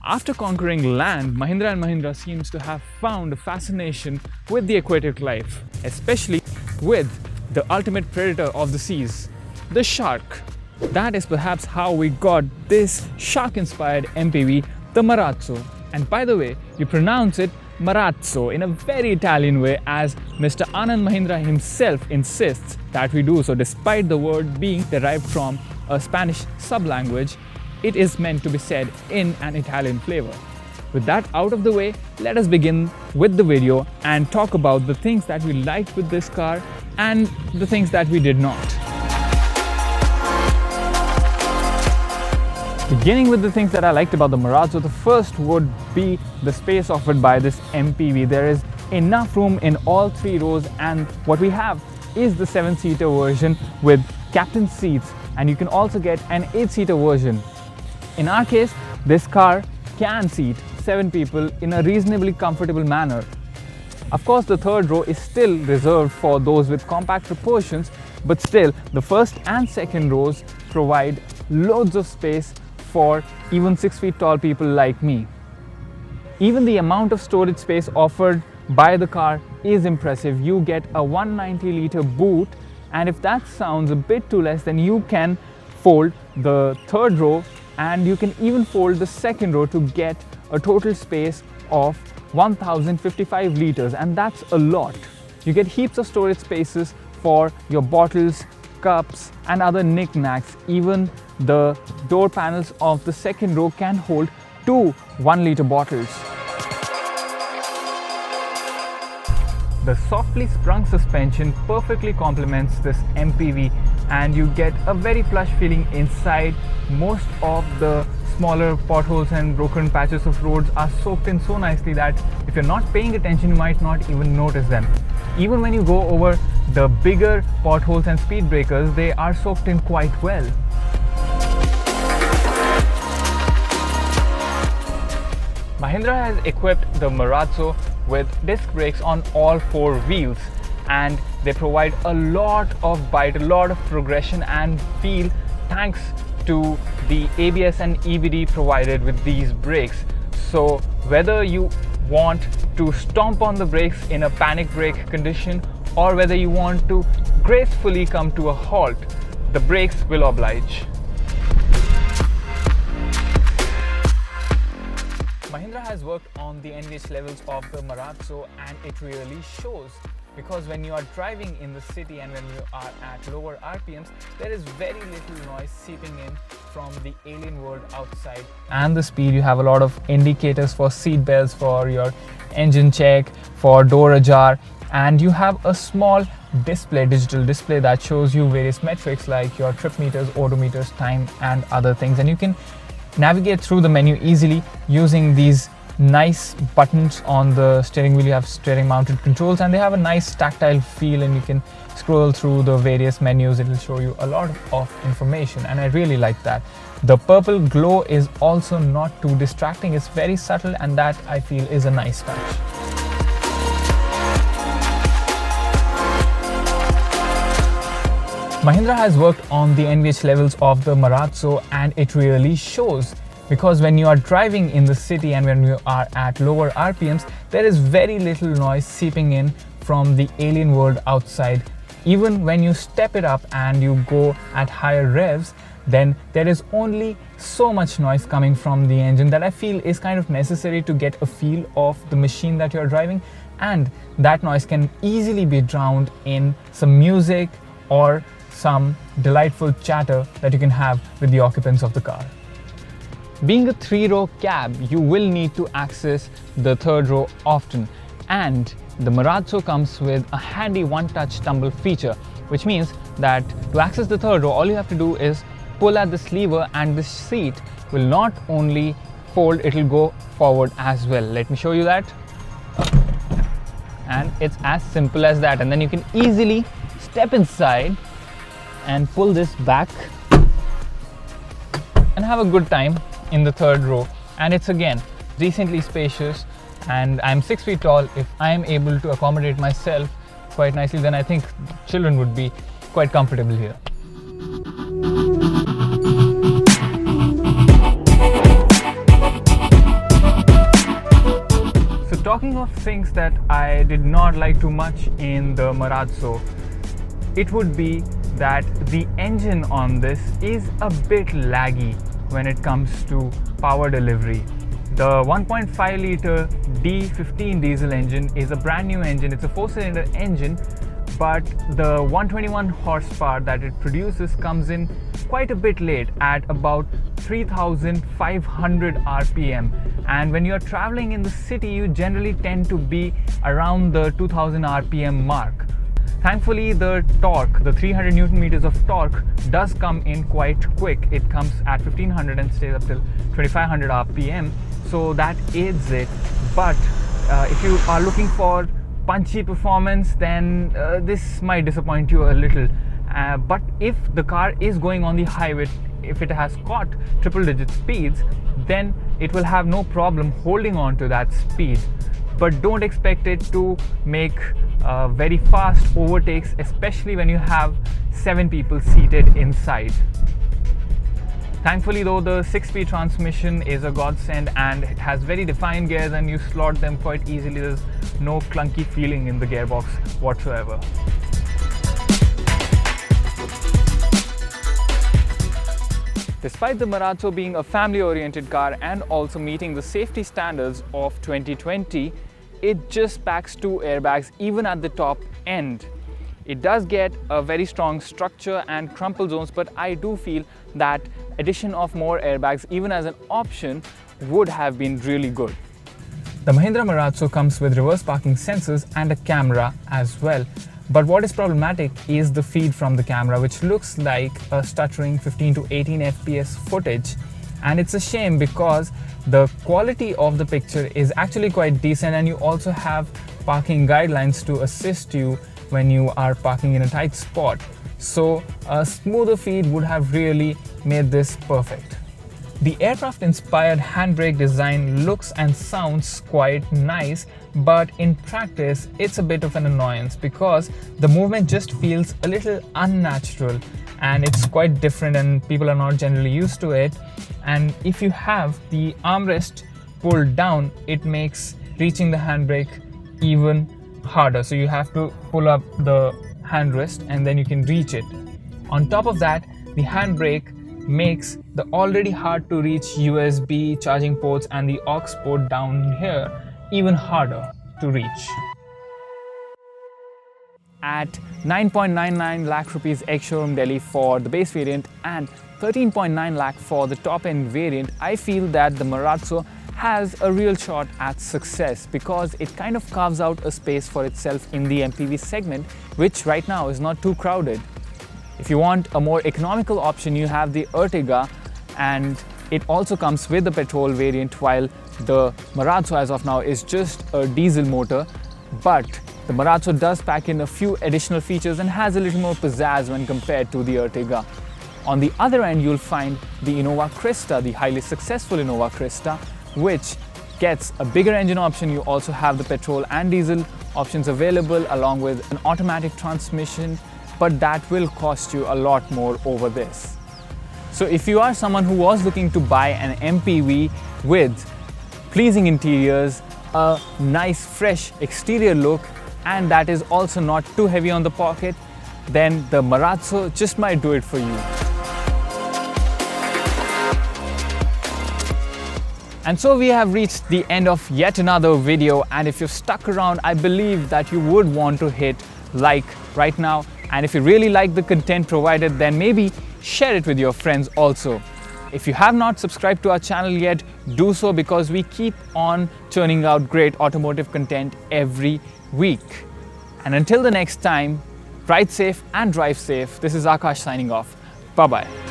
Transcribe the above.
After conquering land, Mahindra & Mahindra seems to have found a fascination with the aquatic life, especially with the ultimate predator of the seas, the shark. That is perhaps how we got this shark-inspired MPV, the Marazzo. And by the way, you pronounce it Marazzo in a very Italian way, as Mr. Anand Mahindra himself insists that we do so, despite the word being derived from a Spanish sublanguage. It is meant to be said in an Italian flavor. With that out of the way, let us begin with the video and talk about the things that we liked with this car and the things that we did not. Beginning with the things that I liked about the Marazzo, the first would be the space offered by this MPV. There is enough room in all three rows, and what we have is the 7-seater version with captain seats, and you can also get an 8-seater version. In our case, this car can seat 7 people in a reasonably comfortable manner. Of course, the third row is still reserved for those with compact proportions, but still, the first and second rows provide loads of space for even 6 feet tall people like me. Even the amount of storage space offered by the car is impressive. You get a 190-liter boot, and if that sounds a bit too less, then you can fold the third row and you can even fold the second row to get a total space of 1055 liters, and that's a lot. You get heaps of storage spaces for your bottles, cups and other knickknacks. Even the door panels of the second row can hold 2 1-liter bottles. The softly sprung suspension perfectly complements this MPV, and you get a very plush feeling inside. Most of the smaller potholes and broken patches of roads are soaked in so nicely that if you're not paying attention, you might not even notice them. Even when you go over the bigger potholes and speed breakers, they are soaked in quite well. Mahindra has equipped the Marazzo with disc brakes on all 4 wheels, and they provide a lot of bite, a lot of progression and feel thanks to the ABS and EBD provided with these brakes. So whether you want to stomp on the brakes in a panic brake condition or whether you want to gracefully come to a halt, the brakes will oblige. Mahindra has worked on the NVH levels of the Marazzo, and it really shows, because when you are driving in the city and when you are at lower RPMs, there is very little noise seeping in from the alien world outside. And the speed, you have a lot of indicators for seat belts, for your engine check, for door ajar, and you have a small display, digital display that shows you various metrics like your trip meters, odometers, time and other things, and you can navigate through the menu easily using these nice buttons on the steering wheel. You have steering mounted controls and they have a nice tactile feel, and you can scroll through the various menus. It will show you a lot of information, and I really like that. The purple glow is also not too distracting. It's very subtle, and that I feel is a nice touch. Mahindra has worked on the NVH levels of the Marazzo, and it really shows, because when you are driving in the city and when you are at lower RPMs, there is very little noise seeping in from the alien world outside. Even when you step it up and you go at higher revs, then there is only so much noise coming from the engine that I feel is kind of necessary to get a feel of the machine that you're driving, and that noise can easily be drowned in some music or some delightful chatter that you can have with the occupants of the car. Being a 3-row cab, you will need to access the third row often, and the Marazzo comes with a handy one-touch tumble feature, which means that to access the third row, all you have to do is pull at this lever and the seat will not only fold, it will go forward as well. Let me show you that. And it's as simple as that, and then you can easily step inside and pull this back and have a good time in the third row. And it's again decently spacious, and I'm 6 feet tall. If I am able to accommodate myself quite nicely, then I think children would be quite comfortable here. Talking of things that I did not like too much in the Marazzo, it would be that the engine on this is a bit laggy when it comes to power delivery. The 1.5 litre D15 diesel engine is a brand new engine. It's a 4-cylinder engine, but the 121 horsepower that it produces comes in quite a bit late at about 3,500 RPM. And when you're traveling in the city, you generally tend to be around the 2,000 RPM mark. Thankfully, the torque, the 300 Newton meters of torque does come in quite quick. It comes at 1500 and stays up till 2500 RPM. So that aids it. But if you are looking for punchy performance, then this might disappoint you a little. But if the car is going on the highway, if it has got triple digit speeds, then it will have no problem holding on to that speed. But don't expect it to make very fast overtakes, especially when you have 7 people seated inside. Thankfully though, the 6-speed transmission is a godsend, and it has very defined gears and you slot them quite easily. There's no clunky feeling in the gearbox whatsoever. Despite the Marazzo being a family-oriented car and also meeting the safety standards of 2020, it just packs 2 airbags even at the top end. It does get a very strong structure and crumple zones, but I do feel that addition of more airbags even as an option would have been really good. The Mahindra Marazzo comes with reverse parking sensors and a camera as well. But what is problematic is the feed from the camera, which looks like a stuttering 15 to 18 FPS footage. And it's a shame because the quality of the picture is actually quite decent, and you also have parking guidelines to assist you when you are parking in a tight spot. So a smoother feed would have really made this perfect. The aircraft-inspired handbrake design looks and sounds quite nice, but in practice it's a bit of an annoyance because the movement just feels a little unnatural and it's quite different and people are not generally used to it. And if you have the armrest pulled down, it makes reaching the handbrake even harder. So you have to pull up the handrest and then you can reach it. On top of that, the handbrake makes the already hard to reach USB charging ports and the aux port down here even harder to reach. At 9.99 lakh rupees ex-showroom Delhi for the base variant and 13.9 lakh for the top-end variant, I feel that the Marazzo has a real shot at success because it kind of carves out a space for itself in the MPV segment, which right now is not too crowded. If you want a more economical option, you have the Ertiga, and it also comes with the petrol variant, while the Marazzo as of now is just a diesel motor. But the Marazzo does pack in a few additional features and has a little more pizzazz when compared to the Ertiga. On the other end, you'll find the Innova Crysta, the highly successful Innova Crysta, which gets a bigger engine option. You also have the petrol and diesel options available along with an automatic transmission, but that will cost you a lot more over this. So if you are someone who was looking to buy an MPV with pleasing interiors, a nice fresh exterior look, and that is also not too heavy on the pocket, then the Marazzo just might do it for you. And so we have reached the end of yet another video, and if you've stuck around, I believe that you would want to hit like right now. And if you really like the content provided, then maybe share it with your friends also. If you have not subscribed to our channel yet, do so because we keep on churning out great automotive content every week. And until the next time, ride safe and drive safe. This is Akash signing off. Bye-bye.